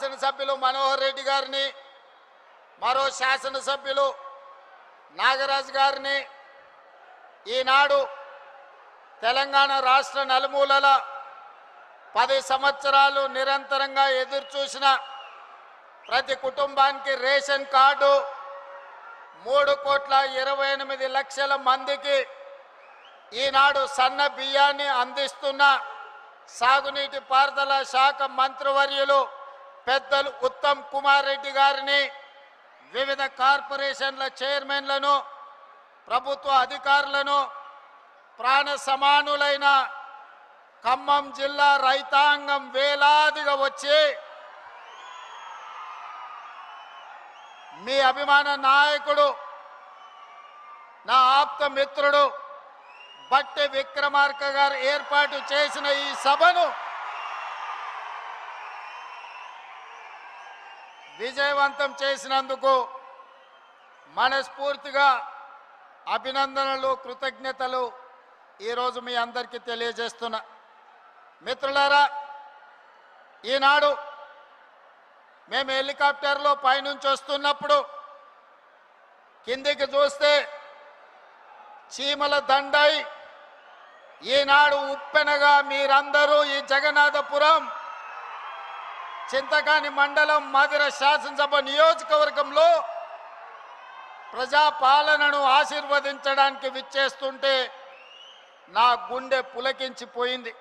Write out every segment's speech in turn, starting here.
శాసనసభ్యులు మనోహర్ రెడ్డి గారిని, మరో శాసనసభ్యులు నాగరాజు గారిని ఈనాడు తెలంగాణ రాష్ట్ర నలుమూలల 10 సంవత్సరాలు నిరంతరంగా ఎదురుచూసిన ప్రతి కుటుంబానికి రేషన్ కార్డు 3,28,00,000 మందికి ఈనాడు సన్న బియ్యాన్ని అందిస్తున్న సాగునీటి పారుదల శాఖ మంత్రివర్యులు పెద్దలు ఉత్తమ్ కుమార్ రెడ్డి గారిని, వివిధ కార్పొరేషన్ల చైర్మన్లను, ప్రభుత్వ అధికారులను, ప్రాణ సమానులైన ఖమ్మం జిల్లా రైతాంగం వేలాదిగా వచ్చి మీ అభిమాన నాయకుడు, నా ఆప్త మిత్రుడు బట్టి విక్రమార్క గారు ఏర్పాటు చేసిన ఈ సభను విజయవంతం చేసినందుకు మనస్ఫూర్తిగా అభినందనలు, కృతజ్ఞతలు ఈరోజు మీ అందరికీ తెలియజేస్తున్నా. మిత్రులారా, ఈనాడు మేము హెలికాప్టర్లో పైనుంచి వస్తున్నప్పుడు కిందికి చూస్తే చీమల దండై ఈనాడు ఉప్పెనగా మీరందరూ ఈ జగన్నాథపురం చింతకాని మండలం మధిర శాసనసభ నియోజకవర్గంలో ప్రజాపాలనను ఆశీర్వదించడానికి విచ్చేస్తుంటే నా గుండె పులకించిపోయింది.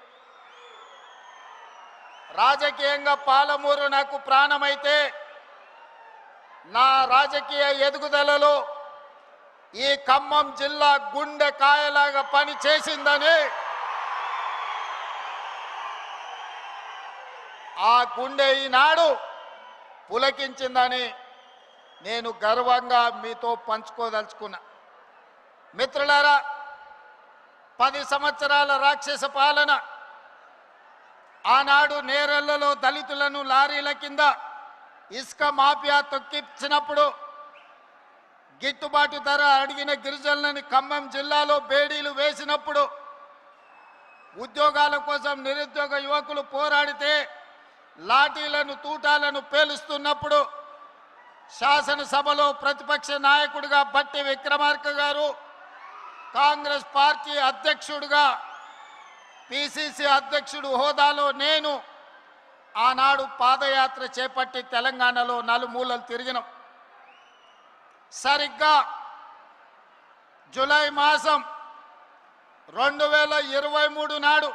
రాజకీయంగా పాలమూరు నాకు ప్రాణమైతే నా రాజకీయ ఎదుగుదలలో ఈ ఖమ్మం జిల్లా గుండె కాయలాగా పనిచేసిందని, ఆ గుండె ఈనాడు పులకించిందని నేను గర్వంగా మీతో పంచుకోదలుచుకున్నా. మిత్రులారా, 10 సంవత్సరాల రాక్షస పాలన, ఆనాడు నేరెళ్లలో దళితులను లారీల కింద ఇసుక మాఫియా తొక్కించినప్పుడు గిట్టుబాటు ధర అడిగిన గిరిజనులని ఖమ్మం జిల్లాలో బేడీలు వేసినప్పుడు, ఉద్యోగాల కోసం నిరుద్యోగ యువకులు పోరాడితే లాఠీలను తూటాలను పేలుస్తున్నప్పుడు శాసనసభలో ప్రతిపక్ష నాయకుడిగా బట్టి విక్రమార్క గారు, కాంగ్రెస్ పార్టీ అధ్యక్షుడిగా పిసిసి అధ్యక్షుడు హోదాలో నేను ఆనాడు పాదయాత్ర చేపట్టి తెలంగాణలో నలుమూలలు తిరిగినాం. సరిగ్గా జూలై మాసం 2023 నాడు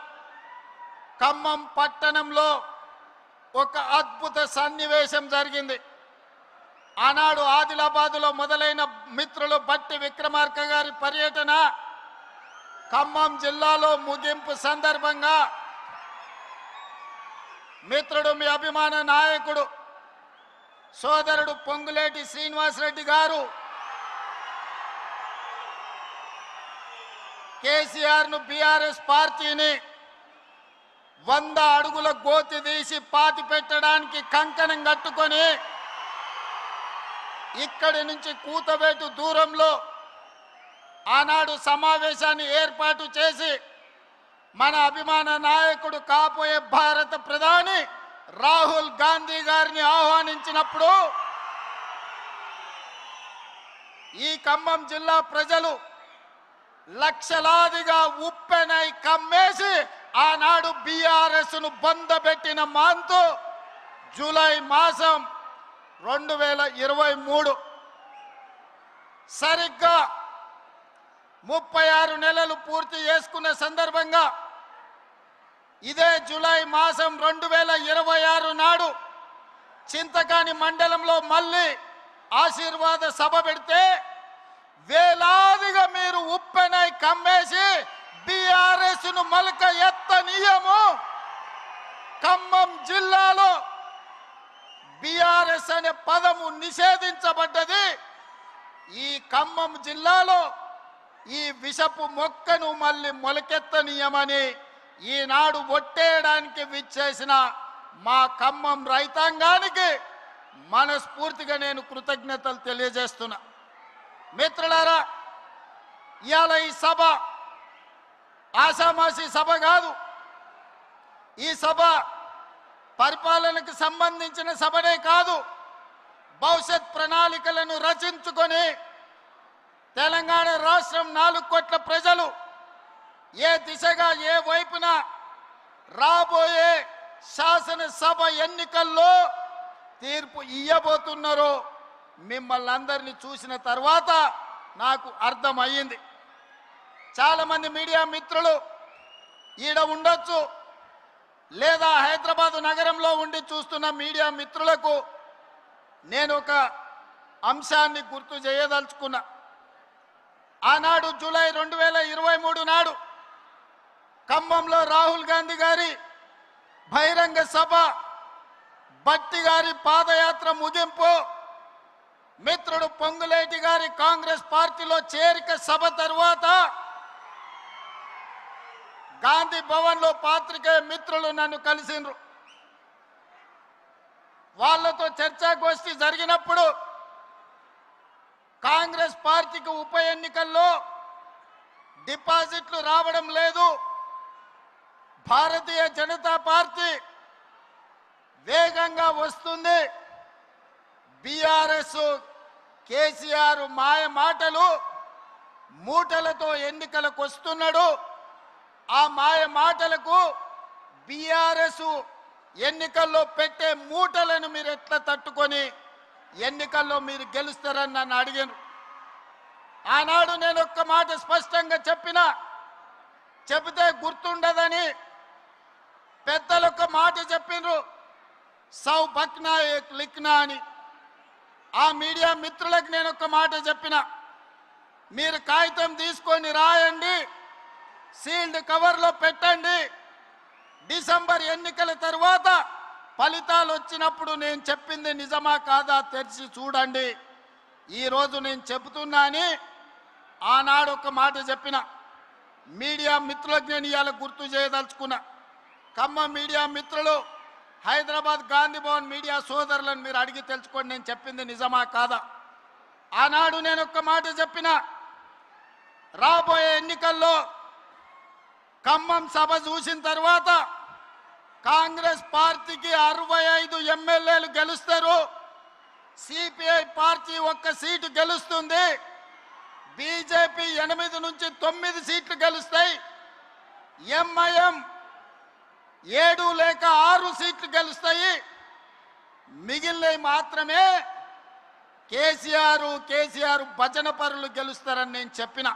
ఖమ్మం పట్టణంలో ఒక అద్భుత సన్నివేశం జరిగింది. ఆనాడు ఆదిలాబాదులో మొదలైన మిత్రులు బట్టి విక్రమార్క గారి పర్యటన ఖమ్మం జిల్లాలో ముగింపు సందర్భంగా మిత్రుడు, మీ అభిమాన నాయకుడు సోదరుడు పొంగులేటి శ్రీనివాసరెడ్డి గారు కేసీఆర్ను, బీఆర్ఎస్ పార్టీని 100 అడుగుల గోతి తీసి పాతి పెట్టడానికి కంకణం కట్టుకొని ఇక్కడి నుంచి కూతవేటు దూరంలో ఆనాడు సమావేశాన్ని ఏర్పాటు చేసి మన అభిమాన నాయకుడు, కాబోయే భారత ప్రధాని రాహుల్ గాంధీ గారిని ఆహ్వానించినప్పుడు ఈ ఖమ్మం జిల్లా ప్రజలు లక్షలాదిగా ఉప్పెనై కమ్మేసి ఆనాడు బీఆర్ఎస్ను బంధపెట్టిన మాంతు జూలై మాసం 2023 సరిగ్గా 36 నెలలు పూర్తి చేసుకున్న సందర్భంగా ఇదే జూలై మాసం 2026 నాడు చింతకాని మండలంలో మళ్ళీ ఆశీర్వాద సభ పెడితే వేలాదిగా మీరు ఉప్పెనై కమ్మేసి బీఆర్ఎస్ను మలక ఎత్తనీయము. ఖమ్మం జిల్లాలో బీఆర్ఎస్ అనే పదము నిషేధించబడ్డది. ఈ ఖమ్మం జిల్లాలో ఈ విషపు మొక్కను మళ్ళీ మొలకెత్తనీయమని ఈనాడు ఒట్టేయడానికి విచ్చేసిన మా ఖమ్మం రైతాంగానికి మనస్ఫూర్తిగా నేను కృతజ్ఞతలు తెలియజేస్తున్నా. మిత్రులారా, ఇవాళ ఈ సభ ఆషామాషి సభ కాదు. ఈ సభ పరిపాలనకు సంబంధించిన సభనే కాదు, భవిష్యత్ ప్రణాళికలను రచించుకొని తెలంగాణ రాష్ట్రం 4 కోట్ల ప్రజలు ఏ దిశగా ఏ వైపున రాబోయే శాసనసభ ఎన్నికల్లో తీర్పు ఇయ్యబోతున్నారో మిమ్మల్ని అందరినీ చూసిన తర్వాత నాకు అర్థమయ్యింది. చాలామంది మీడియా మిత్రులు ఈడ ఉండొచ్చు, లేదా హైదరాబాద్ నగరంలో ఉండి చూస్తున్న మీడియా మిత్రులకు నేను ఒక అంశాన్ని గుర్తు చేయదలుచుకున్నా. ఆనాడు జూలై 2023 నాడు ఖమ్మంలో రాహుల్ గాంధీ గారి బహిరంగ సభ, భట్టి గారి పాదయాత్ర ముగింపు, మిత్రుడు పొంగులేటి గారి కాంగ్రెస్ పార్టీలో చేరిక సభ తరువాత గాంధీ భవన్లో పాత్రికేయ మిత్రులు నన్ను కలిసిండ్రు. వాళ్ళతో చర్చాగోష్ఠి జరిగినప్పుడు కాంగ్రెస్ పార్టీకి ఉప ఎన్నికల్లో డిపాజిట్లు రావడం లేదు, భారతీయ జనతా పార్టీ వేగంగా వస్తుంది, బీఆర్ఎస్ కేసీఆర్ మాయ మాటలు మూటలతో ఎన్నికలకు వస్తున్నాడు, ఆ మాయ మాటలకు బీఆర్ఎస్ ఎన్నికల్లో పెట్టే మూటలను మీరు ఎట్లా తట్టుకొని ఎన్నికల్లో మీరు గెలుస్తారని నన్ను అడిగారు. ఆనాడు నేను ఒక్క మాట స్పష్టంగా చెబితే గుర్తుండదని పెద్దలు ఒక మాట చెప్పిండ్రు, సౌ బక్నా ఏక్ లిఖ్నా అని. ఆ మీడియా మిత్రులకు నేను ఒక మాట చెప్పిన, మీరు కాగితం తీసుకొని రాయండి, సీల్డ్ కవర్లో పెట్టండి, డిసెంబర్ ఎన్నికల తర్వాత ఫలితాలు వచ్చినప్పుడు నేను చెప్పింది నిజమా కాదా తెరిచి చూడండి. ఈరోజు నేను చెబుతున్నా అని ఆనాడు ఒక మాట చెప్పిన. మీడియా మిత్రులకు నేను ఇవాళ గుర్తు చేయదలుచుకున్నా. ఖమ్మం మీడియా మిత్రులు, హైదరాబాద్ గాంధీ భవన్ మీడియా సోదరులను మీరు అడిగి తెలుసుకోండి నేను చెప్పింది నిజమా కాదా. ఆనాడు నేను ఒక్క మాట చెప్పిన, రాబోయే ఎన్నికల్లో ఖమ్మం సభ చూసిన తర్వాత కాంగ్రెస్ పార్టీకి 65 ఎమ్మెల్యేలు గెలుస్తారు, సిపిఐ పార్టీ 1 సీటు గెలుస్తుంది, బీజేపీ 8 నుంచి 9 సీట్లు గెలుస్తాయి, ఎంఐఎం 7 లేక 6 సీట్లు గెలుస్తాయి, మిగిలినవి మాత్రమే కేసీఆర్ భజన పరులు గెలుస్తారని నేను చెప్పిన.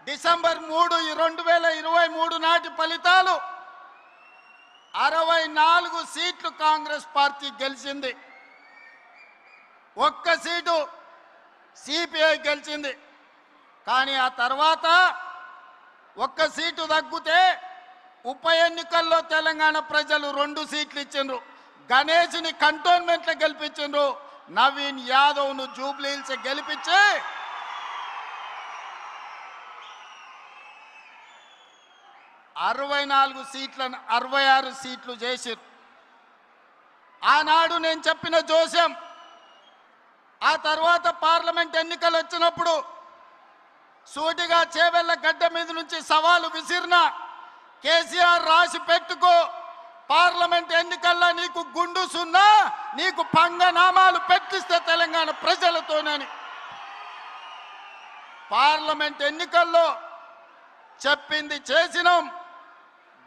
డిసెంబర్ 3, 2023 నాటి ఫలితాలు 64 సీట్లు కాంగ్రెస్ పార్టీ గెలిచింది, 1 సీటు సిపిఐ గెలిచింది. కానీ ఆ తర్వాత 1 సీటు తగ్గితే ఉప ఎన్నికల్లో తెలంగాణ ప్రజలు 2 సీట్లు ఇచ్చిండ్రు. గణేష్ని కంటోన్మెంట్లో గెలిపించిండ్రు, నవీన్ యాదవ్ను జూబ్లీ హిల్స్ గెలిపించి 64 సీట్లను 66 సీట్లు చేసిరు. ఆనాడు నేను చెప్పిన జోస్యం, ఆ తర్వాత పార్లమెంట్ ఎన్నికలు వచ్చినప్పుడు సూటిగా చేవెళ్ళ గడ్డ మీద నుంచి సవాలు విసిరిన, కేసీఆర్ రాసి పెట్టుకో, పార్లమెంట్ ఎన్నికల్లో నీకు గుండు సున్నా, నీకు పంగనామాలు పెట్టిస్తే తెలంగాణ ప్రజలతోనని. పార్లమెంట్ ఎన్నికల్లో చెప్పింది చేసినాం,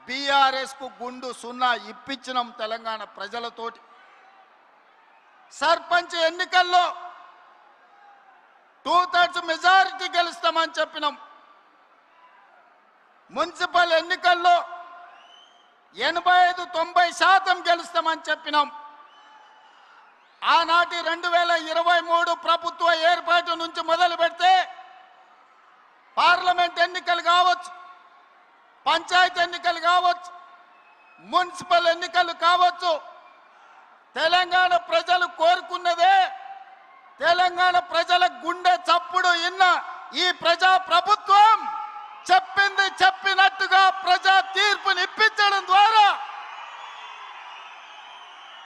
బీఆర్ఎస్ కు గుండు సున్నా ఇప్పించినాం తెలంగాణ ప్రజలతోటి. సర్పంచ్ ఎన్నికల్లో 2/3 మెజారిటీ గెలుస్తామని చెప్పినాం. మున్సిపల్ ఎన్నికల్లో 85-90% గెలుస్తామని చెప్పినాం. ఆనాటి 2023 ప్రభుత్వ ఏర్పాటు నుంచి మొదలు పెడితే పార్లమెంట్ ఎన్నికలు కావచ్చు, పంచాయతీ ఎన్నికలు కావచ్చు, మున్సిపల్ ఎన్నికలు కావచ్చు, తెలంగాణ ప్రజలు కోరుకున్నదే, తెలంగాణ ప్రజల గుండె చప్పుడు ఇన్న ఈ ప్రజా ప్రభుత్వం చెప్పింది చెప్పినట్టుగా ప్రజా తీర్పుని ఇప్పించడం ద్వారా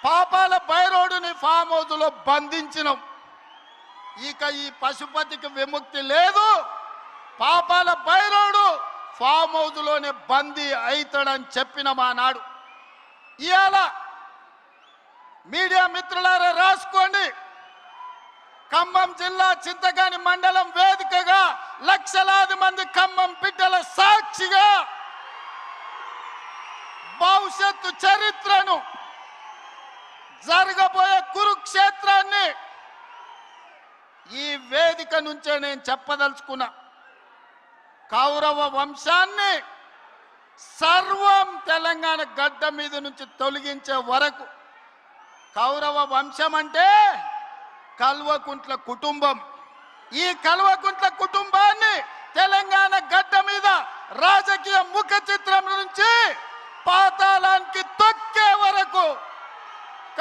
పాపాల బైరోడుని ఫామ్ హౌస్లో బంధించినాం. ఇక ఈ పశుపతికి విముక్తి లేదు, పాపాల బైరోడు ఫామ్ హౌస్లోనే బందీ అవుతాడని చెప్పిన మా నాడు. ఇవాళ మీడియా మిత్రులారా రాసుకోండి. ఖమ్మం జిల్లా చింతకాని మండలం వేదికగా లక్షలాది మంది ఖమ్మం బిడ్డల సాక్షిగా భవిష్యత్తు చరిత్రను, జరగబోయే కురుక్షేత్రాన్ని ఈ వేదిక నుంచే నేను చెప్పదలుచుకున్నా. కౌరవ వంశాన్ని సర్వం తెలంగాణ గడ్డ మీద నుంచి తొలగించే వరకు. కౌరవ వంశం అంటే కల్వకుంట్ల కుటుంబం. ఈ కల్వకుంట్ల కుటుంబాన్ని తెలంగాణ గడ్డ మీద రాజకీయ ముఖ చిత్రం నుంచి పాతాళానికి తొక్కే వరకు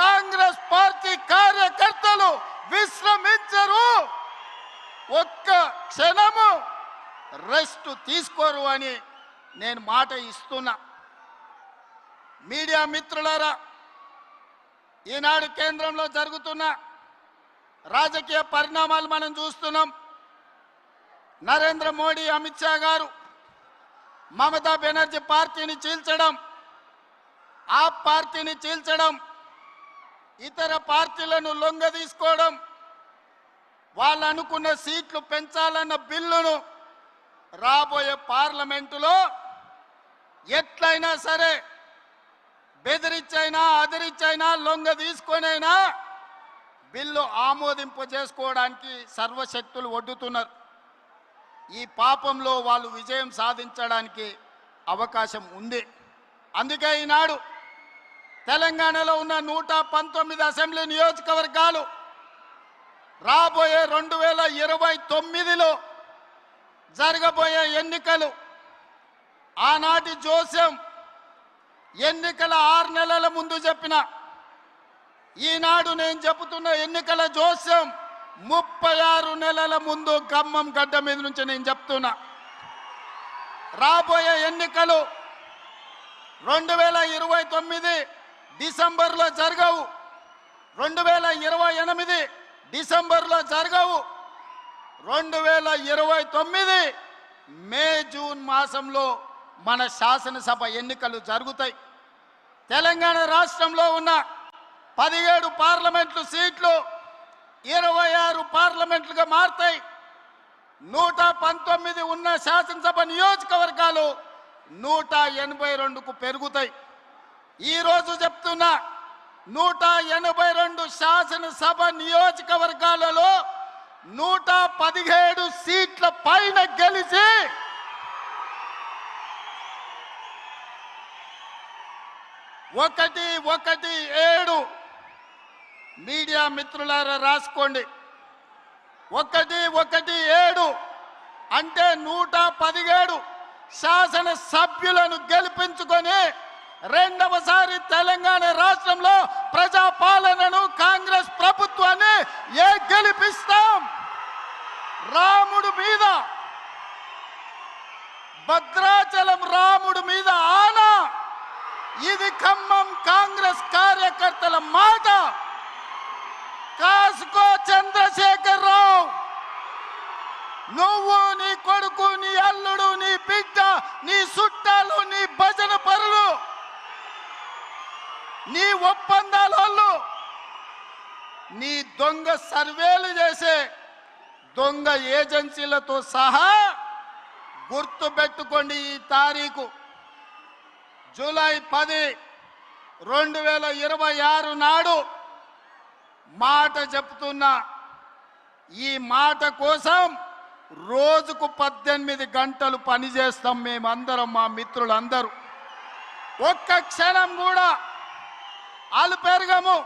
కాంగ్రెస్ పార్టీ కార్యకర్తలు విశ్రమించరు, ఒక్క క్షణము రెస్ట్ తీసుకోరు అని నేను మాట ఇస్తున్నా. మీడియా మిత్రులారా, ఈనాడు కేంద్రంలో జరుగుతున్న రాజకీయ పరిణామాలు మనం చూస్తున్నాం. నరేంద్ర మోడీ, అమిత్ షా గారు మమతా బెనర్జీ పార్టీని చీల్చడం, ఆ పార్టీని చీల్చడం, ఇతర పార్టీలను లొంగదీసుకోవడం, వాళ్ళు అనుకున్న సీట్లు పెంచాలన్న బిల్లును రాబోయే పార్లమెంటులో ఎట్లయినా సరే బెదిరించైనా అదిరించైనా లొంగ తీసుకొనైనా బిల్లు ఆమోదింప చేసుకోవడానికి సర్వశక్తులు ఒడ్డుతున్నారు. ఈ పాపంలో వాళ్ళు విజయం సాధించడానికి అవకాశం ఉంది. అందుకే ఈనాడు తెలంగాణలో ఉన్న 119 అసెంబ్లీ నియోజకవర్గాలు రాబోయే 2029లో జరగబోయే ఎన్నికలు, ఆనాటి జోస్యం ఎన్నికల 6 నెలల ముందు చెప్పిన, ఈనాడు నేను చెబుతున్న ఎన్నికల జోస్యం 36 నెలల ముందు ఖమ్మం గడ్డ మీద నుంచి నేను చెప్తున్నా. రాబోయే ఎన్నికలు 2029 డిసెంబర్లో జరగవు, 2028 డిసెంబర్లో జరగవు, 2029 మే జూన్ మాసంలో మన శాసనసభ ఎన్నికలు జరుగుతాయి. తెలంగాణ రాష్ట్రంలో ఉన్న 17 పార్లమెంట్లు సీట్లు 26 పార్లమెంట్లుగా మారుతాయి. 119 ఉన్న శాసనసభ నియోజకవర్గాలు 182కు పెరుగుతాయి. ఈరోజు చెప్తున్నా, 182 శాసనసభ నియోజకవర్గాలలో 117 సీట్ల పైన గెలిచి 117 మీడియా మిత్రులారా రాసుకోండి. 117 అంటే 117 శాసన సభ్యులను గెలిపించుకొని రెండవసారి తెలంగాణ రాష్ట్రంలో ప్రజాపాలనను, కాంగ్రెస్ ప్రభుత్వాన్ని గెలిపిస్తాం. రాముడు మీద, భద్రాచలం రాముడు మీద ఆనా. ఇది ఖమ్మం కాంగ్రెస్ కార్యకర్తల మాట. కాసుకో చంద్రశేఖర్ రావు, నువ్వు, నీ కొడుకు, నీ అల్లుడు, నీ బిడ్డ, నీ చుట్టాలు, నీ భజన పరులు, నీ ఒప్పందాలు, నీ దొంగ సర్వేలు చేసే దొంగ ఏజెన్సీలతో సహా గుర్తు పెట్టుకోండి. ఈ తారీఖు జూలై 10, 2026 నాడు మాట చెప్తున్నా. ఈ మాట కోసం రోజుకు 18 గంటలు పనిచేస్తాం మేమందరం, మా మిత్రులందరూ. ఒక్క క్షణం కూడా ఆలుపెరగము,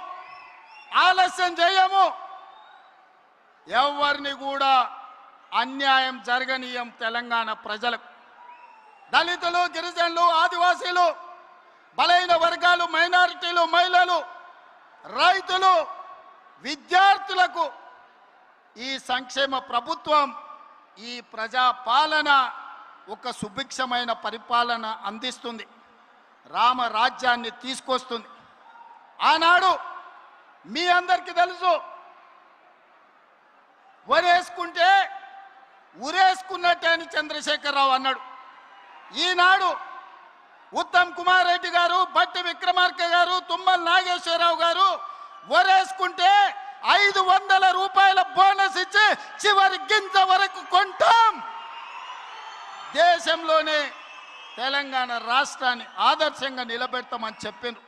ఆలస్యం చేయము. ఎవరిని కూడా అన్యాయం జరగనీయం. తెలంగాణ ప్రజలకు, దళితులు, గిరిజనులు, ఆదివాసీలు, బలైన వర్గాలు, మైనారిటీలు, మహిళలు, రైతులు, విద్యార్థులకు ఈ సంక్షేమ ప్రభుత్వం, ఈ ప్రజా పాలన ఒక సుభిక్షమైన పరిపాలన అందిస్తుంది, రామరాజ్యాన్ని తీసుకొస్తుంది. ఆనాడు మీ అందరికీ తెలుసు, వరేసుకుంటే ఉరేసుకున్నట్టే అని చంద్రశేఖరరావు అన్నాడు. ఈనాడు ఉత్తమ్ కుమార్ రెడ్డి గారు, బట్టి విక్రమార్క గారు, తుమ్మల నాగేశ్వరరావు గారు వరేసుకుంటే 500 రూపాయల బోనస్ ఇచ్చి చివరి గింజ వరకు కొంటాం. దేశంలోనే తెలంగాణ రాష్ట్రాన్ని ఆదర్శంగా నిలబెడతామని చెప్పిండ్రు.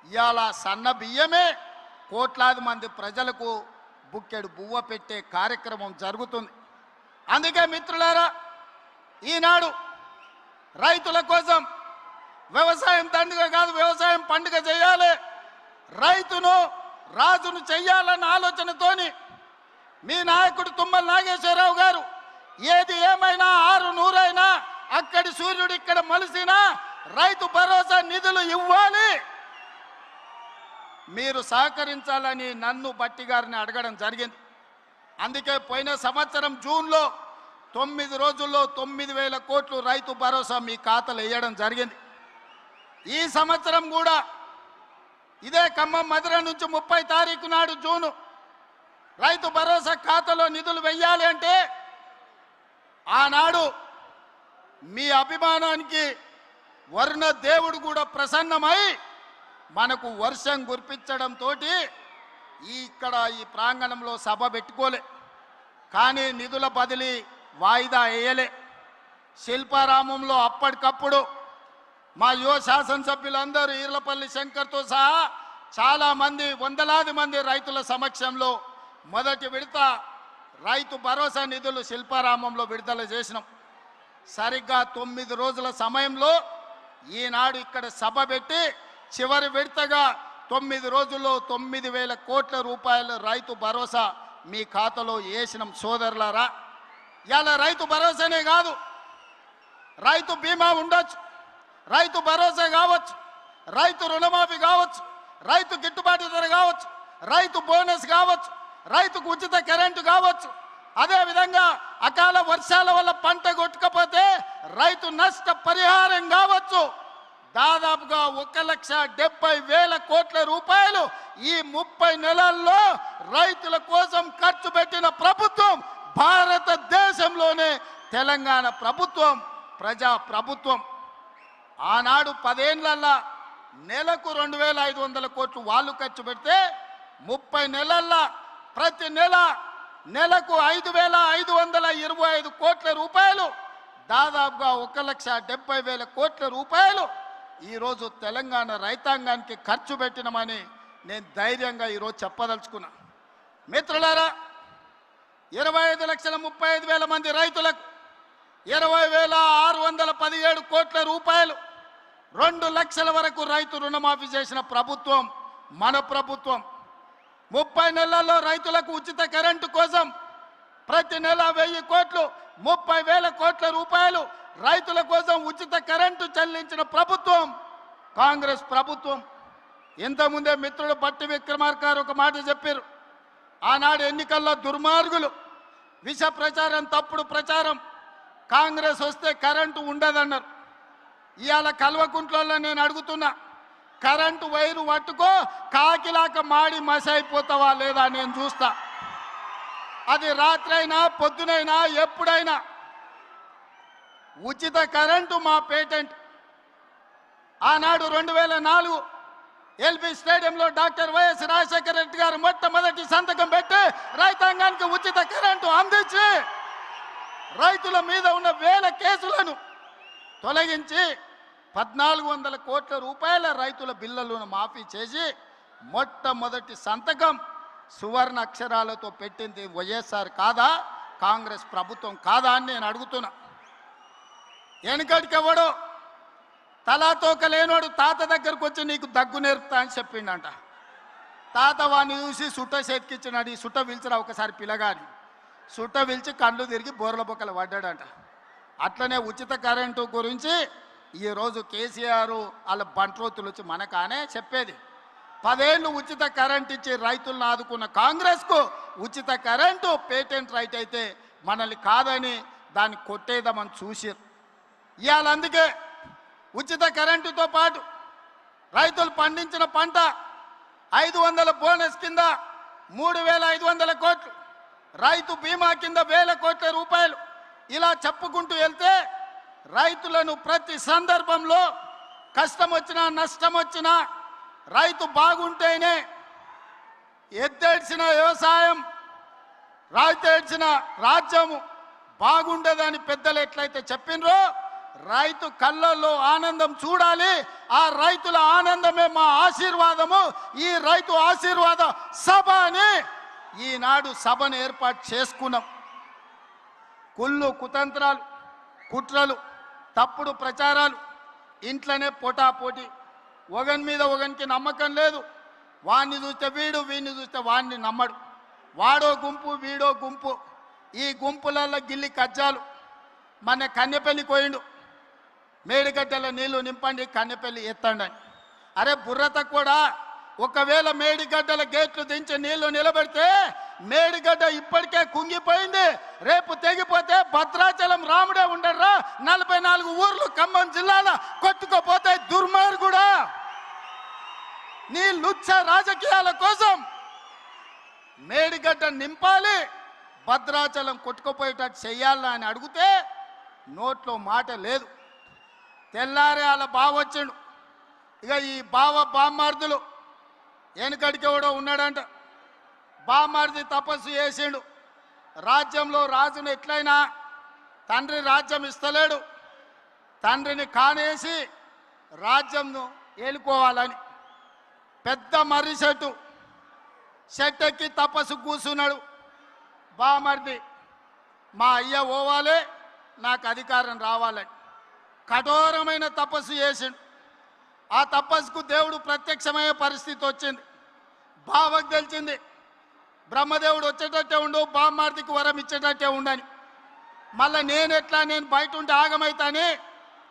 ఇవాళ సన్న బియ్యమే కోట్లాది మంది ప్రజలకు బుక్కెడు బువ్వ పెట్టే కార్యక్రమం జరుగుతుంది. అందుకే మిత్రులారా, ఈనాడు రైతుల కోసం వ్యవసాయం దండుగ కాదు, వ్యవసాయం పండుగ చేయాలి, రైతును రాజును చెయ్యాలన్న ఆలోచనతోని మీ నాయకుడు తుమ్మల నాగేశ్వరరావు గారు ఏది ఏమైనా 600 అక్కడి సూర్యుడు ఇక్కడ మలిసినా రైతు భరోసా నిధులు ఇవ్వాలి, మీరు సహకరించాలని నన్ను బట్టి గారిని అడగడం జరిగింది. అందుకే పోయిన సంవత్సరం జూన్లో 9 రోజుల్లో 9,000 కోట్లు రైతు భరోసా మీ ఖాతాలో వేయడం జరిగింది. ఈ సంవత్సరం కూడా ఇదే ఖమ్మం మధుర నుంచి 30 తారీఖు నాడు జూను రైతు భరోసా ఖాతాలో నిధులు వెయ్యాలి అంటే ఆనాడు మీ అభిమానానికి వర్ణ దేవుడు కూడా ప్రసన్నమై మనకు వర్షం కురిపించడంతో ఇక్కడ ఈ ప్రాంగణంలో సభ పెట్టుకోలే, కానీ నిధుల బదిలీ వాయిదా వేయలే. శిల్పారామంలో అప్పటికప్పుడు మా యువ శాసనసభ్యులందరూ ఈర్లపల్లి శంకర్తో సహా చాలామంది వందలాది మంది రైతుల సమక్షంలో మొదటి విడత రైతు భరోసా నిధులు శిల్పారామంలో విడుదల చేసినాం. సరిగ్గా 9 రోజుల సమయంలో ఈనాడు ఇక్కడ సభ పెట్టి చివరి విడతగా 9 రోజుల్లో 9,000 కోట్ల రూపాయల రైతు భరోసా మీ ఖాతాలో వేసినాం. సోదరులారా, ఇలా రైతు భరోసానే కాదు, రైతు బీమా ఉండొచ్చు, రైతు భరోసా కావచ్చు, రైతు రుణమాఫీ కావచ్చు, రైతు గిట్టుబాటు ధర కావచ్చు, రైతు బోనస్ కావచ్చు, రైతుకు ఉచిత కరెంటు కావచ్చు, అదేవిధంగా అకాల వర్షాల వల్ల పంట కొట్టుకపోతే రైతు నష్ట పరిహారం కావచ్చు. దాదాపుగా 1,70,000 కోట్ల రూపాయలు ఈ 30 నెలల్లో రైతుల కోసం ఖర్చు పెట్టిన ప్రభుత్వం భారతదేశంలోనే తెలంగాణ ప్రభుత్వం, ప్రజా ప్రభుత్వం. ఆనాడు 10 ఏళ్లలో నెలకు 2,500 కోట్లు వాళ్ళు ఖర్చు పెడితే 30 నెలల్లో ప్రతి నెలకు 5,525 కోట్ల రూపాయలు, దాదాపుగా 1,70,000 కోట్ల రూపాయలు ఈరోజు తెలంగాణ రైతాంగానికి ఖర్చు పెట్టినమని నేను ధైర్యంగా ఈరోజు చెప్పదలుచుకున్నా. మిత్రులారా, 25,35,000 మంది రైతులకు 20,617 కోట్ల రూపాయలు, 2 లక్షల వరకు రైతు రుణమాఫీ చేసిన ప్రభుత్వం మన ప్రభుత్వం. 30 నెలల్లో రైతులకు ఉచిత కరెంటు కోసం ప్రతి నెల 1,000 కోట్లు, 30,000 కోట్ల రూపాయలు రైతుల కోసం ఉచిత కరెంటు చెల్లించిన ప్రభుత్వం కాంగ్రెస్ ప్రభుత్వం. ఇంతకుముందే మిత్రుడు బట్టి విక్రమార్క గారు ఒక మాట చెప్పారు. ఆనాడు ఎన్నికల్లో దుర్మార్గులు విష ప్రచారం, తప్పుడు ప్రచారం, కాంగ్రెస్ వస్తే కరెంటు ఉండదన్నారు. ఇవాళ కల్వకుంట్లలో నేను అడుగుతున్నా, కరెంటు వైరు పట్టుకో కాకిలాక మాడి మసైపోతావా లేదా నేను చూస్తా. అది రాత్రైనా పొద్దునైనా ఎప్పుడైనా ఉచిత కరెంటు మా పేటెంట్. ఆనాడు 2004 ఎల్బీ స్టేడియంలో డాక్టర్ వైఎస్ రాజశేఖర రెడ్డి గారు మొట్టమొదటి సంతకం పెట్టి రైతాంగానికి ఉచిత కరెంటు అందించి రైతుల మీద ఉన్న 1000 కేసులను తొలగించి 1,400 కోట్ల రూపాయల రైతుల బిల్లులను మాఫీ చేసి మొట్టమొదటి సంతకం సువర్ణ అక్షరాలతో పెట్టింది వైఎస్ఆర్ కాదా, కాంగ్రెస్ ప్రభుత్వం కాదా అని నేను అడుగుతున్నా. వెనుకటికెవడో తలాతోక లేనోడు తాత దగ్గరకు వచ్చి నీకు దగ్గు నేర్పుతా అని చెప్పిండంట. తాత వాడిని చూసి సుట్ట చేతికిచ్చినాడు, ఈ సుట్ట పిలిచిరా ఒకసారి పిల్లగాని. సుట్ట పిలిచి కళ్ళు తిరిగి బోర్ల బొక్కలు పడ్డాడంట. అట్లనే ఉచిత కరెంటు గురించి ఈరోజు కేసీఆర్ వాళ్ళ బంట్రోతులు వచ్చి మనకానే చెప్పేది. 10 ఏళ్ళు ఉచిత కరెంట్ ఇచ్చి రైతులను ఆదుకున్న కాంగ్రెస్కు ఉచిత కరెంటు పేటెంట్ రైట్ అయితే మనల్ని కాదని దాన్ని కొట్టేద్దామని చూసారు. ఇవాళ అందుకే ఉచిత కరెంటుతో పాటు రైతులు పండించిన పంట 500 బోనస్ కింద 3,500 కోట్లు, రైతు బీమా కింద 1,000 కోట్ల రూపాయలు, ఇలా చెప్పుకుంటూ వెళ్తే రైతులను ప్రతి సందర్భంలో కష్టం వచ్చినా నష్టం వచ్చినా రైతు బాగుంటేనే ఎద్దేడ్చిన వ్యవసాయం రైతేడ్చిన రాజ్యము బాగుండదని పెద్దలు ఎట్లయితే చెప్పినరో రైతు కళ్ళల్లో ఆనందం చూడాలి. ఆ రైతుల ఆనందమే మా ఆశీర్వాదము. ఈ రైతు ఆశీర్వాద సభ అని ఈనాడు సభను ఏర్పాటు చేసుకున్నాం. కుళ్ళు కుతంత్రాలు కుట్రలు తప్పుడు ప్రచారాలు ఇంట్లోనే పోటాపోటీ ఒకని మీద ఒకనికి నమ్మకం లేదు. వాడిని చూస్తే వీడు వీడిని చూస్తే వాడిని నమ్మడు. వాడో గుంపు వీడో గుంపు. ఈ గుంపులలో గిల్లి కజ్జాలు. మన కన్నెపల్లి కోయిండు మేడిగడ్డల నీళ్లు నింపండి కన్నెపల్లి ఎత్తండి అని. అరే బుర్రత కూడా ఒకవేళ మేడిగడ్డల గేట్లు దించి నీళ్లు నిలబెడితే మేడిగడ్డ ఇప్పటికే కుంగిపోయింది. రేపు తెగిపోతే భద్రాచలం రాముడే ఉండర్రా 44 ఊర్లు ఖమ్మం జిల్లాలో కొట్టుకుపోతే దుర్మార్గుడా. నీ లుచ్చ రాజకీయాల కోసం మేడిగడ్డ నింపాలి భద్రాచలం కొట్టుకుపోయేటట్టు చెయ్యాలా అని అడిగితే నోట్లో మాట లేదు. తెల్లారే వాళ్ళ బావ వచ్చిండు. ఇక ఈ బామ్మార్దులు వెనకడికి ఎవడో ఉన్నాడంట. బామ్మార్ది తపస్సు చేసిండు. రాజ్యంలో రాజును ఎట్లయినా తండ్రి రాజ్యం ఇస్తలేడు, తండ్రిని కానేసి రాజ్యంను ఏలుకోవాలని పెద్ద మర్రి చెట్టు ఎక్కి తపస్సు కూర్చున్నాడు. బామర్ది మా అయ్య పోవాలి నాకు అధికారం రావాలని కఠోరమైన తపస్సు చేసిండు. ఆ తపస్సుకు దేవుడు ప్రత్యక్షమయ్యే పరిస్థితి వచ్చింది. బావకు తెలిసింది బ్రహ్మదేవుడు వచ్చేటట్టే ఉండు, బామ్మార్దికి వరం ఇచ్చేటట్టే ఉండని. మళ్ళీ నేను బయట ఉంటే ఆగమైతాని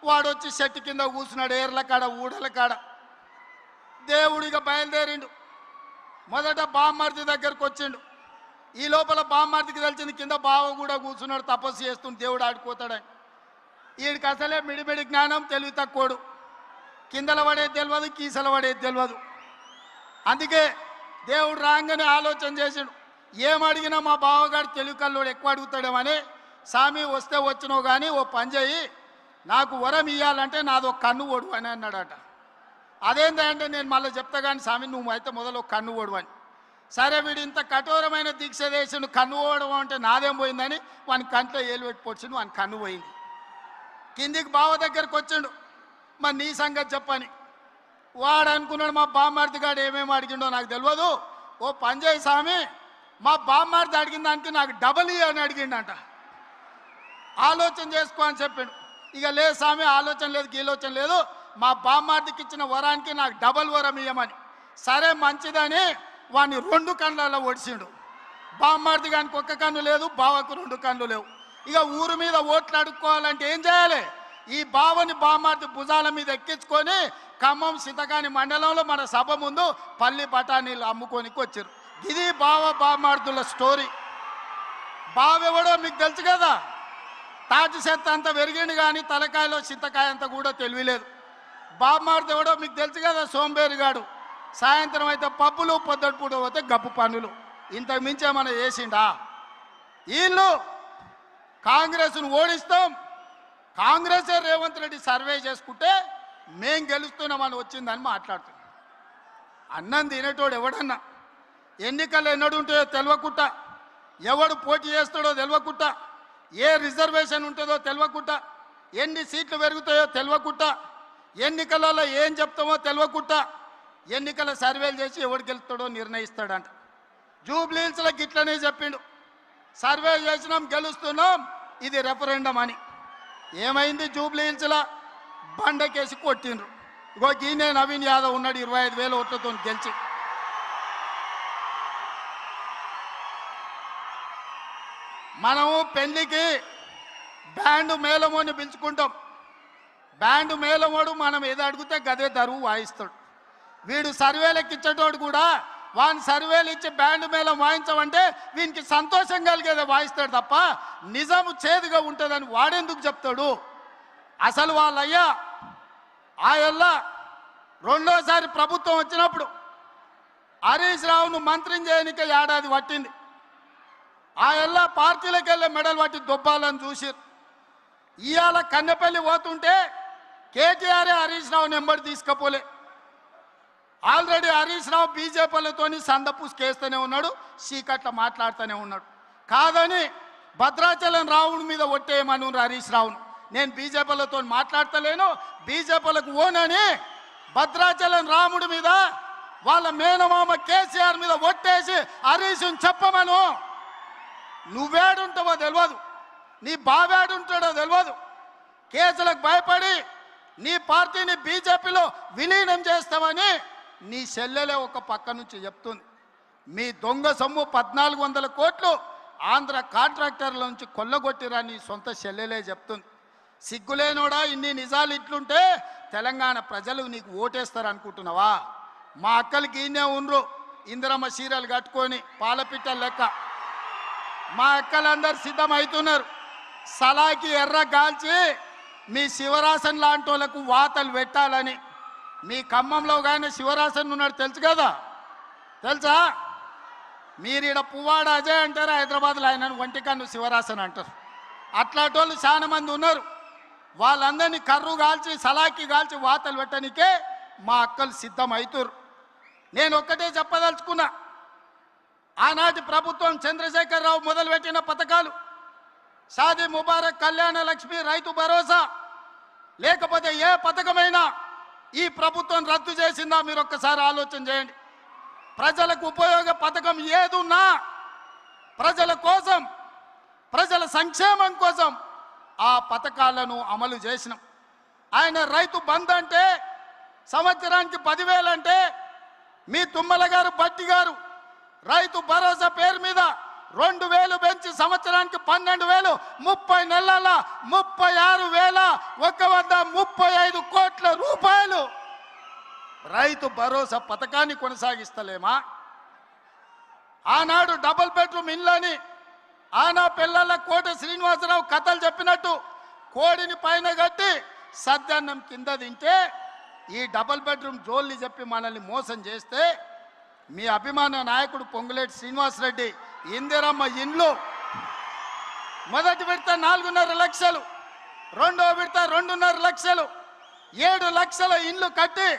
వాడు వచ్చి చెట్టు కింద కూర్చున్నాడు. ఏర్ల కాడ ఊడల కాడ దేవుడిగా బయలుదేరిండు. మొదట బామ్మార్ది దగ్గరకు వచ్చిండు. ఈ లోపల బామ్మార్దికి తెలిసింది కింద బావ కూడా కూర్చున్నాడు తపస్సు చేస్తుంటే దేవుడు ఆడుకోతాడని. వీడికి అసలే మిడిమిడి జ్ఞానం తెలివి తక్కువడు. కిందల పడేది తెలియదు, కీసల పడేది తెలియదు. అందుకే దేవుడు రాగానే ఆలోచన చేసాడు, ఏమడిగినా మా బావగాడు తెలివి కల్లోడు ఎక్కువ అడుగుతాడేమని. స్వామి వస్తే వచ్చినావు కానీ ఓ పని చేయి, నాకు వరం ఇవ్వాలంటే నాది ఒక కన్ను ఓడు అని అన్నాడట. అదేంటంటే నేను మళ్ళీ చెప్తా కానీ స్వామి నువ్వు అయితే మొదలు ఒక కన్ను ఓడు అని. సరే వీడు ఇంత కఠోరమైన దీక్ష చేసి కన్ను ఓడడం అంటే నాదేం పోయిందని వాని కంట్లో ఏలు పెట్టి పొడిచిండు. వాని కన్ను పోయింది. కిందికి బావ దగ్గరికి వచ్చిండు. మరి నీ సంగతి చెప్పని. వాడు అనుకున్నాడు మా బామ్మార్ది గాడు ఏమేమి అడిగిండో నాకు తెలియదు, ఓ పని చేయి స్వామి మా బామ్మార్ది అడిగిన దానికి నాకు డబల్ అని అడిగిండంట. ఆలోచన చేసుకో అని చెప్పాడు. ఇక లేదు స్వామి ఆలోచన లేదు గీలోచన లేదు, మా బామ్మార్దికి ఇచ్చిన వరానికి నాకు డబల్ వరం ఇవ్వమని. సరే మంచిదని వాడిని 2 కళ్ళల్లో ఒడిచిండు. బామ్మార్ది గానికి ఒక్క కన్ను లేదు, బావకు 2 కన్ను లేవు. ఇక ఊరు మీద ఓట్లు అడుక్కోవాలంటే ఏం చేయాలి? ఈ బావని బామ్మార్ది భుజాల మీద ఎక్కించుకొని ఖమ్మం సితకాని మండలంలో మన సభ ముందు పల్లి బఠానీలు అమ్ముకోనికి వచ్చారు. ఇది బామ్మార్దుల స్టోరీ. బావెవడో మీకు తెలుసు కదా, తాటి చెత్త అంత పెరిగిండు కానీ తలకాయలో చింతకాయ అంత కూడా తెలియలేదు. బామ్మార్ది ఎవడో మీకు తెలుసు కదా, సోంబేరిగాడు. సాయంత్రం అయితే పబ్బులు పొద్దుపూట పోతే గప్పు పనులు. ఇంతకు మించి ఏమైనా చేసిండా? వీళ్ళు కాంగ్రెస్ను ఓడిస్తాం, కాంగ్రెస్ రేవంత్ రెడ్డి సర్వే చేసుకుంటే మేం గెలుస్తున్నామని వచ్చిందని మాట్లాడుతున్నాం. అన్నం తినేటోడు ఎవడన్నా ఎన్నికలు ఎన్నడు ఉంటాయో తెలియకుండా, ఎవడు పోటీ చేస్తాడో తెలియకుండా, ఏ రిజర్వేషన్ ఉంటుందో తెలియకుండా, ఎన్ని సీట్లు పెరుగుతాయో తెలియకుండా, ఎన్నికలలో ఏం చెప్తామో తెలియకుండా ఎన్నికల సర్వేలు చేసి ఎవడు గెలుస్తాడో నిర్ణయిస్తాడంట. జూబ్లీ హిల్స్లో గిట్లనే చెప్పిండు, సర్వే చేసినాం గెలుస్తున్నాం, ఇది రెఫరెండం అని. ఏమైంది? జూబ్లీ హిల్స్లో బండకేసి కొట్టిండ్రు. ఇగో గీనే నవీన్ యాదవ్ ఉన్నాడు 25,000 ఓట్లతో గెలిచి. మనము పెళ్లికి బ్యాండ్ మేళమోని పిలుచుకుంటాం. బ్యాండ్ మేళమోడు మనం ఏదో అడిగితే గదే దరువు వాయిస్తాడు. వీడు సర్వేలకు ఇచ్చేటోడు కూడా వాని సర్వేలు ఇచ్చి బ్యాండ్ మేళం వాయించమంటే వీనికి సంతోషం కలిగేదే వాయిస్తాడు తప్ప నిజము చేదుగా ఉంటుందని వాడెందుకు చెప్తాడు? అసలు వాళ్ళయ్యా ఆయల్లా రెండోసారి ప్రభుత్వం వచ్చినప్పుడు హరీష్ రావును మంత్రిని చేయనికే ఏడాది పట్టింది. ఆయల్లా పార్టీలకు వెళ్ళే మెడల్ పట్టి దొబ్బాలని చూసిరు. ఇవాళ కన్నెపల్లి పోతుంటే కేటీఆర్ హరీష్ రావు నెంబర్ తీసుకపోలే. ఆల్రెడీ హరీష్ రావు బీజేపీలతోని సందపూసుకేస్తూనే ఉన్నాడు, చీకట్ల మాట్లాడుతూనే ఉన్నాడు. కాదని భద్రాచలం రావుని మీద ఒట్టేయమను హరీష్ రావును. నేను బీజేపీలతో మాట్లాడతలేను, బీజేపీలకు ఓనని భద్రాచలం రాముడి మీద వాళ్ళ మేనమామ కేసీఆర్ మీద ఒట్టేసి హరీష్ని చెప్పమను. నువ్వేడుంటావో తెలియదు, నీ బావేడుంటాడో తెలియదు. కేసులకు భయపడి నీ పార్టీని బీజేపీలో విలీనం చేస్తామని నీ చెల్లెలే ఒక పక్క నుంచి చెప్తుంది. మీ దొంగ సొమ్ము 1400 కోట్లు ఆంధ్ర కాంట్రాక్టర్ల నుంచి కొల్లగొట్టిరా నీ సొంత చెల్లెలే చెప్తుంది. సిగ్గులేనోడా, ఇన్ని నిజాలు ఇట్లుంటే తెలంగాణ ప్రజలు నీకు ఓటేస్తారు అనుకుంటున్నావా? మా అక్కలకి ఈయనే ఉండ్రు, ఇందిరమ్మ చీరలు కట్టుకొని పాలపిట్టల లెక్క. మా అక్కలందరూ సిద్ధమవుతున్నారు. సలాకి ఎర్ర గాల్చి మీ శివరాసన్ లాంటి వాళ్ళకు వాతలు పెట్టాలని. మీ ఖమ్మంలో కానీ శివరాసన్ ఉన్నాడు తెలుసు కదా, తెలుసా? మీరు ఈడ పువ్వాడ అజయ్ అంటారు, హైదరాబాద్లో ఆయన ఒంటికన్ను శివరాసన్ అంటారు. అట్లాంటి వాళ్ళు చాలా మంది ఉన్నారు. వాళ్ళందరినీ కర్రు కాల్చి సలాకి కాల్చి వాతలు పెట్టడానికే మా అక్కలు సిద్ధమవుతారు. నేను ఒక్కటే చెప్పదలుచుకున్నా, ఆనాటి ప్రభుత్వం చంద్రశేఖరరావు మొదలుపెట్టిన పథకాలు షాదీ ముబారక్, కళ్యాణ లక్ష్మి, రైతు భరోసా, లేకపోతే ఏ పథకమైనా ఈ ప్రభుత్వం రద్దు చేసిందా మీరు ఒక్కసారి ఆలోచన చేయండి. ప్రజలకు ఉపయోగ పథకం ఏదున్నా ప్రజల కోసం, ప్రజల సంక్షేమం కోసం ఆ పథకాలను అమలు చేసినాం. ఆయన రైతు బంధు అంటే సంవత్సరానికి 10,000 అంటే మీ తుమ్మల గారు బట్టి గారు రైతు భరోసా పేరు మీద 2,000 పెంచి సంవత్సరానికి 12,000, 30 నెలల 36,135 కోట్ల రూపాయలు రైతు భరోసా పథకాన్ని కొనసాగిస్తలేమా? ఆనాడు డబుల్ బెడ్రూమ్ ఇళ్ళని ఆనా పిల్లల కోట శ్రీనివాసరావు కథలు చెప్పినట్టు కోడిని పైన కట్టి సద్దన్నం కింద తింటే ఈ డబుల్ బెడ్రూమ్ జోల్ని చెప్పి మనల్ని మోసం చేస్తే మీ అభిమాన నాయకుడు పొంగులేటి శ్రీనివాసరెడ్డి ఇందిరమ్మ ఇండ్లు మొదటి విడత 4.5 లక్షలు, రెండో విడత 2.5 లక్షలు, 7 లక్షల ఇండ్లు కట్టి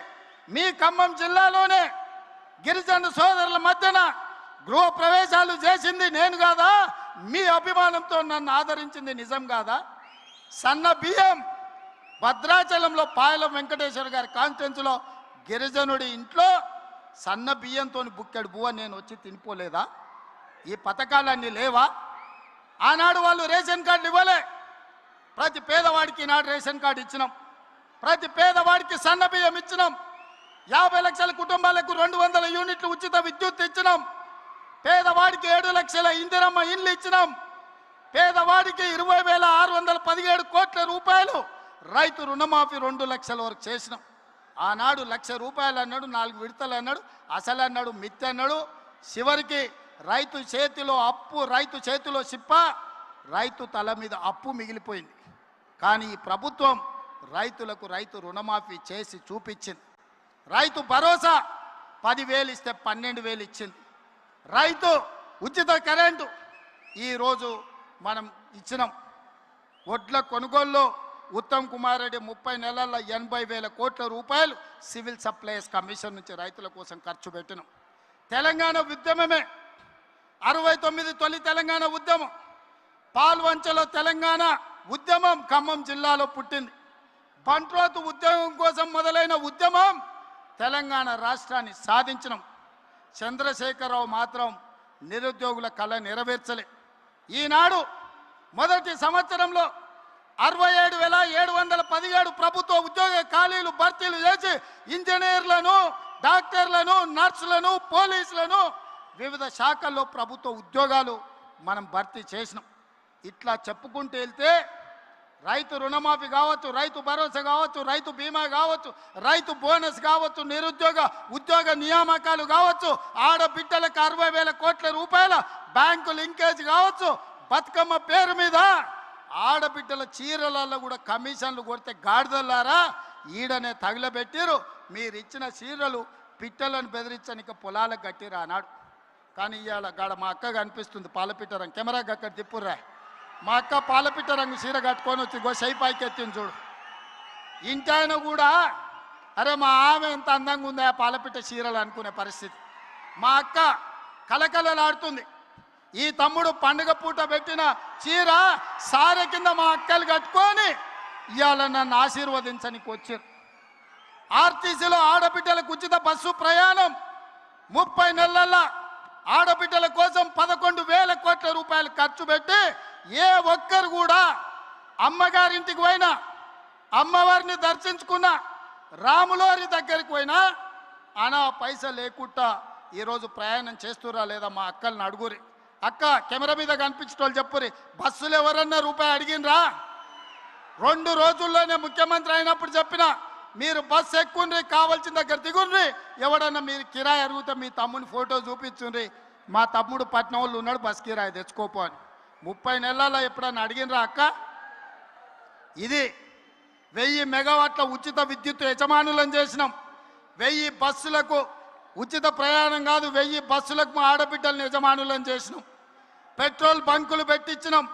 మీ ఖమ్మం జిల్లాలోనే గిరిజన సోదరుల మధ్యన గృహ ప్రవేశాలు చేసింది నేను కాదా? మీ అభిమానంతో నన్ను ఆదరించింది నిజం కాదా? సన్న బియ్యం భద్రాచలంలో పాయలం వెంకటేశ్వర గారి కాన్స్టిట్యున్సీలో గిరిజనుడి ఇంట్లో సన్న బియ్యంతో బుక్కెడు బువ్వ నేను వచ్చి తినిపోలేదా? ఈ పథకాలన్నీ లేవా? ఆనాడు వాళ్ళు రేషన్ కార్డులు ఇవ్వలే. ప్రతి పేదవాడికి ఈనాడు రేషన్ కార్డు ఇచ్చినాం, ప్రతి పేదవాడికి సన్న బియ్యం ఇచ్చినాం, 50 లక్షల కుటుంబాలకు 200 యూనిట్లు ఉచిత విద్యుత్ ఇచ్చినాం, పేదవాడికి 7 లక్షల ఇందిరమ్మ ఇండ్లు ఇచ్చినాం, పేదవాడికి 20,617 కోట్ల రూపాయలు రైతు రుణమాఫీ 2 లక్షల వరకు చేసినాం. ఆనాడు 1,00,000 రూపాయలు అన్నాడు, 4 విడతలు అన్నాడు, అసలు అన్నాడు, మిత్తి అన్నాడు. చివరికి రైతు చేతిలో అప్పు, రైతు చేతిలో సిప్ప, రైతు తల మీద అప్పు మిగిలిపోయింది. కానీ ఈ ప్రభుత్వం రైతులకు రైతు రుణమాఫీ చేసి చూపించింది. రైతు భరోసా 10,000 ఇస్తే 12,000 ఇచ్చింది. రైతు ఉచిత కరెంటు ఈరోజు మనం ఇచ్చినాం. వడ్ల కొనుగోలులో ఉత్తమ్ కుమార్ రెడ్డి 30 నెలల్లో 80,000 కోట్ల రూపాయలు సివిల్ సప్లైస్ కమిషన్ నుంచి రైతుల కోసం ఖర్చు పెట్టినాం. తెలంగాణ ఉద్యమమే 69 తొలి తెలంగాణ ఉద్యమం, పాల్వంచలో తెలంగాణ ఉద్యమం ఖమ్మం జిల్లాలో పుట్టింది. బంట్రోతు ఉద్యమం కోసం మొదలైన ఉద్యమం తెలంగాణ రాష్ట్రాన్ని సాధించినాం. చంద్రశేఖరరావు మాత్రం నిరుద్యోగుల కళ నెరవేర్చలే. ఈనాడు మొదటి సంవత్సరంలో 67,717 ప్రభుత్వ ఉద్యోగ ఖాళీలు భర్తీలు చేసి ఇంజనీర్లను, డాక్టర్లను, నర్సులను, పోలీసులను వివిధ శాఖల్లో ప్రభుత్వ ఉద్యోగాలు మనం భర్తీ చేసినాం. ఇట్లా చెప్పుకుంటూ వెళ్తే రైతు రుణమాఫీ కావచ్చు, రైతు భరోసా కావచ్చు, రైతు బీమా కావచ్చు, రైతు బోనస్ కావచ్చు, నిరుద్యోగ ఉద్యోగ నియామకాలు కావచ్చు, ఆడబిడ్డలకు 60,000 కోట్ల రూపాయల బ్యాంకు లింకేజ్ కావచ్చు, బతుకమ్మ పేరు మీద ఆడబిడ్డల చీరలలో కూడా కమిషన్లు కొడితే గాడిదలారా ఈడనే తగిలబెట్టిరు. మీరు ఇచ్చిన చీరలు పిట్టలను బెదిరించనిక పొలాలకు కట్టిరా అన్నాడు. కానీ ఇవాళ గాడ మా అక్క కనిపిస్తుంది పాలపిట్టరం, కెమెరా అక్కడ తిప్పుర్రా, మా అక్క పాలపిట్ట రంగు చీర కట్టుకొని వచ్చి గో షై పైకి ఎత్తింది చూడు. ఇంటి ఆయన కూడా అరే మా ఆమె ఎంత అందంగా ఉందా పాలపిట్ట చీరలు అనుకునే పరిస్థితి. మా అక్క కలకలలాడుతుంది. ఈ తమ్ముడు పండుగ పూట పెట్టిన చీర సారె కింద మా అక్కలు కట్టుకొని ఇవాళ నన్ను ఆశీర్వదించడానికి వచ్చారు. ఆర్టీసీలో ఆడబిడ్డలకు ఉచిత బస్సు ప్రయాణం 30 నెలల ఆడబిడ్డల కోసం 11,000 కోట్ల రూపాయలు ఖర్చు పెట్టి ఏ ఒక్కరు కూడా అమ్మగారింటికి పోయినా అమ్మవారిని దర్శించుకున్న రాములోరి దగ్గరికి పోయినా అనా పైసా లేకుండా ఈరోజు ప్రయాణం చేస్తురా లేదా మా అక్కల్ని అడుగురి. అక్క కెమెరా మీద కనిపించేటోళ్ళు చెప్పురి, బస్సులు ఎవరన్నా రూపాయి అడిగినరా? 2 రోజుల్లోనే ముఖ్యమంత్రి అయినప్పుడు చెప్పిన మీరు బస్సు ఎక్కుండ్రి, కావాల్సిన దగ్గర దిగుండ్రి, ఎవడన్నా మీరు కిరాయి అడిగితే మీ తమ్ముని ఫోటో చూపించుండ్రి, మా తమ్ముడు పట్నం వాళ్ళు ఉన్నాడు బస్ కిరాయి తెచ్చుకోపో అని. 30 నెలల్లో ఎప్పుడన్నా అడిగినరా అక్క? ఇది 1000 మెగావాట్ల ఉచిత విద్యుత్ యజమానులను చేసినాం. 1000 బస్సులకు ఉచిత ప్రయాణం కాదు, 1000 బస్సులకు మా ఆడబిడ్డలను యజమానులను చేసినాం. పెట్రోల్ బంకులు పెట్టించినాం.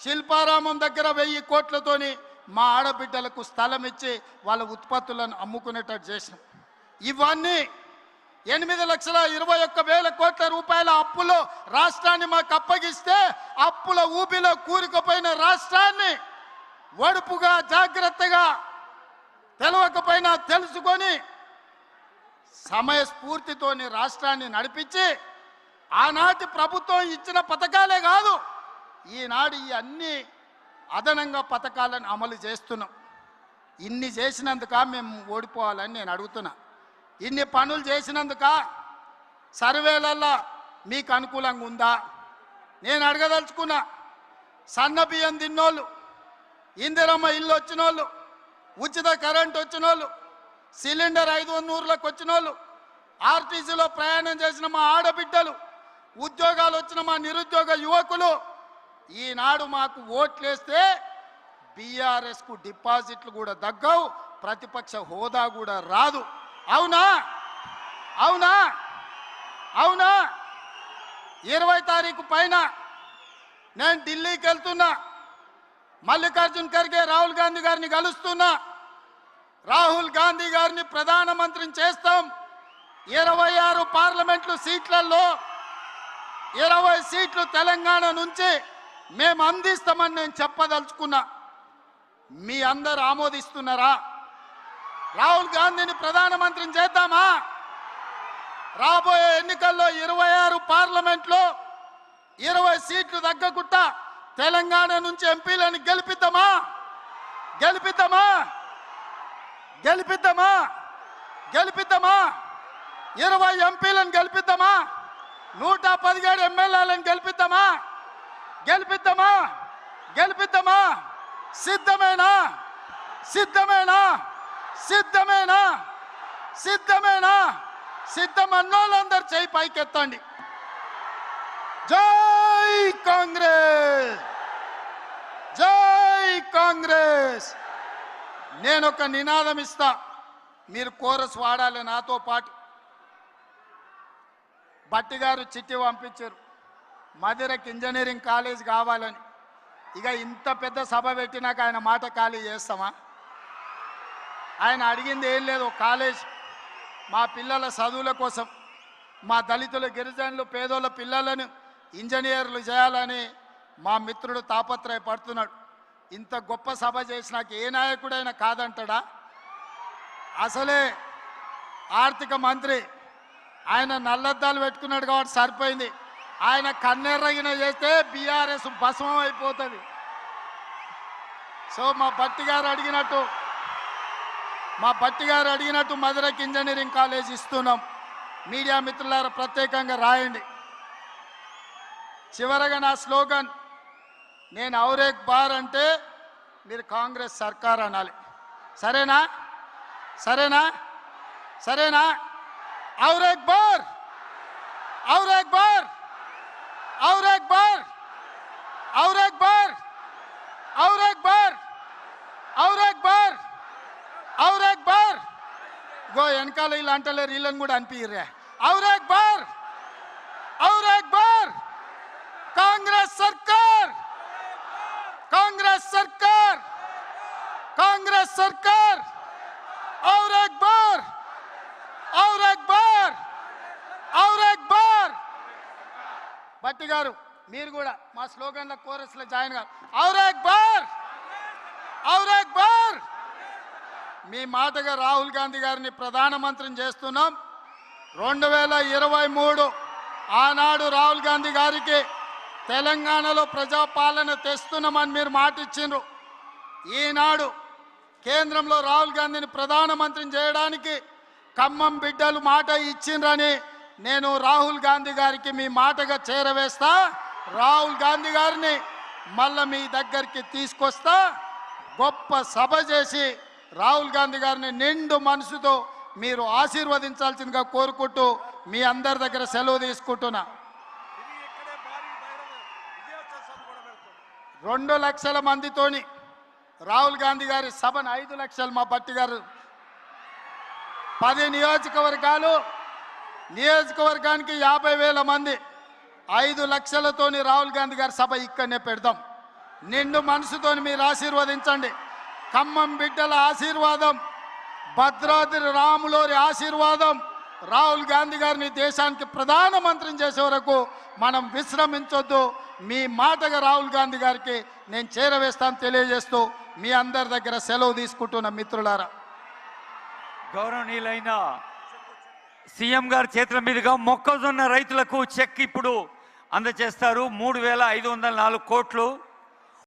శిల్పారామం దగ్గర 1000 కోట్లతోని మా ఆడబిడ్డలకు స్థలం ఇచ్చి వాళ్ళ ఉత్పత్తులను అమ్ముకునేటట్టు చేసినాం. ఇవన్నీ 8,21,000 కోట్ల రూపాయల అప్పులో రాష్ట్రాన్ని మాకు అప్పగిస్తే అప్పుల ఊబిలో కూరుకుపోయిన రాష్ట్రాన్ని ఒడుపుగా జాగ్రత్తగా తెలవకపోయినా తెలుసుకొని సమయస్ఫూర్తితోని రాష్ట్రాన్ని నడిపించి ఆనాటి ప్రభుత్వం ఇచ్చిన పథకాలే కాదు ఈనాడు ఈ అన్ని అదనంగా పథకాలను అమలు చేస్తున్నాం. ఇన్ని చేసినందుక మేము ఓడిపోవాలని నేను అడుగుతున్నా. ఇన్ని పనులు చేసినందుక సర్వేలల్లో మీకు అనుకూలంగా ఉందా? నేను అడగదలుచుకున్నా. సన్న బియ్యం తిన్నోళ్ళు, ఇందిరమ్మ ఇల్లు వచ్చిన వాళ్ళు, ఉచిత కరెంట్ వచ్చిన వాళ్ళు, సిలిండర్ 500లకు వచ్చిన వాళ్ళు, ఆర్టీసీలో ప్రయాణం చేసిన మా ఆడబిడ్డలు, ఉద్యోగాలు వచ్చిన మా నిరుద్యోగ యువకులు ఈనాడు మాకు ఓట్లేస్తే బీఆర్ఎస్కు డిపాజిట్లు కూడా దగ్గవు, ప్రతిపక్ష హోదా కూడా రాదు. అవునా? అవునా? అవునా? 20 తారీఖు పైన నేను ఢిల్లీకి వెళ్తున్నా. మల్లికార్జున్ ఖర్గే రాహుల్ గాంధీ గారిని కలుస్తున్నా. రాహుల్ గాంధీ గారిని ప్రధానమంత్రిని చేస్తాం. 26 పార్లమెంట్లు సీట్లలో 20 సీట్లు తెలంగాణ నుంచి మేము అందిస్తామని నేను చెప్పదలుచుకున్నా. మీ అందరు ఆమోదిస్తున్నారా? రాహుల్ గాంధీని ప్రధానమంత్రిని చేద్దామా? రాబోయే ఎన్నికల్లో 26 పార్లమెంట్లో 20 సీట్లు తగ్గకుండా తెలంగాణ నుంచి ఎంపీలను గెలిపిద్దామా? గెలిపిద్దామా? గెలిపిద్దామా? గెలిపిద్దామా? 20 ఎంపీలను గెలిపిద్దామా? 117 ఎమ్మెల్యేలను గెలిపిద్దామా? గెలిపిద్దామా? గెలిపిద్దామా? సిద్ధమేనా? సిద్ధమేనా? సిద్ధమేనా? సిద్ధమేనా? సిద్ధమన్నోళ్ళందరూ చేయి పైకెత్తండి. జై కాంగ్రెస్! జై కాంగ్రెస్! నేను ఒక నినాదం ఇస్తా, మీరు కోరస్ వాడాలి నాతో పాటు. భట్టి గారు చిట్టి పంపించారు, మధురకి ఇంజనీరింగ్ కాలేజ్ కావాలని. ఇక ఇంత పెద్ద సభ పెట్టినాక ఆయన మాట ఖాళీ చేస్తామా? ఆయన అడిగింది ఏం లేదు, కాలేజ్ మా పిల్లల చదువుల కోసం, మా దళితులు గిరిజనులు పేదోళ్ళ పిల్లలను ఇంజనీర్లు చేయాలని మా మిత్రుడు తాపత్రయపడుతున్నాడు. ఇంత గొప్ప సభ చేసినాక ఏ నాయకుడైనా కాదంటాడా? అసలే ఆర్థిక మంత్రి ఆయన నల్లద్దాలు పెట్టుకున్నాడు కాబట్టి సరిపోయింది. ఆయన కన్నెర్రగిన చేస్తే బీఆర్ఎస్ భస్మం అయిపోతుంది. సో మా భట్టి గారు అడిగినట్టు మధురకి ఇంజనీరింగ్ కాలేజ్ ఇస్తున్నాం. మీడియా మిత్రులారా ప్రత్యేకంగా రాయండి. చివరగా నా స్లోగన్, నేను ఔరేక్ బార్ అంటే మీరు కాంగ్రెస్ సర్కార్ అనాలి. సరేనా? సరేనా? సరేనా? ఔరేక్ బార్! ఔరేక్ బార్! ఔరేక్ బార్! ఔరేక్ బార్! ఔరేక్ బార్! ఔరేక్ బార్! ఔరేక్ బార్! గో వెనకాల వీళ్ళు అంటలేరు, వీళ్ళని కూడా అనిపిర్రా. ఔరేక్ బార్! ఔరేక్ బార్! కాంగ్రెస్ సర్కార్! सरकार और एक बार और एक बार और एक बार భట్టి గారు మీరు కూడా మా స్లోగన్ల కోరస్లో జాయిన్ గారు और एक बार और एक बार మీ మాటగా రాహుల్ గాంధీ గారిని ప్రధానమంత్రిని చేస్తున్నాం 2023 ఆనాడు రాహుల్ గాంధీ గారికి తెలంగాణలో ప్రజాపాలన తెస్తున్నామని మీరు మాట ఇచ్చిండ్రు ఈనాడు కేంద్రంలో రాహుల్ గాంధీని ప్రధానమంత్రిని చేయడానికి ఖమ్మం బిడ్డలు మాట ఇచ్చిండ్రని నేను రాహుల్ గాంధీ గారికి మీ మాటగా చేరవేస్తా రాహుల్ గాంధీ గారిని మళ్ళీ మీ దగ్గరికి తీసుకొస్తా గొప్ప సభ చేసి రాహుల్ గాంధీ గారిని నిండు మనసుతో మీరు ఆశీర్వదించాల్సిందిగా కోరుకుంటూ మీ అందరి దగ్గర సెలవు తీసుకుంటున్నా 2 లక్షల మందితోని రాహుల్ గాంధీ గారి సభను 5 లక్షలు మా భట్టి గారు 10 నియోజకవర్గానికి 50,000 మంది 5 లక్షలతోని రాహుల్ గాంధీ గారి సభ ఇక్కడనే పెడదాం నిండు మనసుతోని మీరు ఆశీర్వదించండి ఖమ్మం బిడ్డల ఆశీర్వాదం భద్రాద్రి రాములోరి ఆశీర్వాదం రాహుల్ గాంధీ గారిని దేశానికి ప్రధానమంత్రిని చేసే వరకు మనం విశ్రమించొద్దు మీ మాటగా రాహుల్ గాంధీ గారికి నేను చేరవేస్తాను తెలియజేస్తూ మీ అందరి దగ్గర సెలవు తీసుకుంటున్న మిత్రులారా గౌరవనీయులైన సీఎం గారి చేతుల మీదుగా మొక్కజొన్న రైతులకు చెక్ ఇప్పుడు అందజేస్తారు 3,504 కోట్లు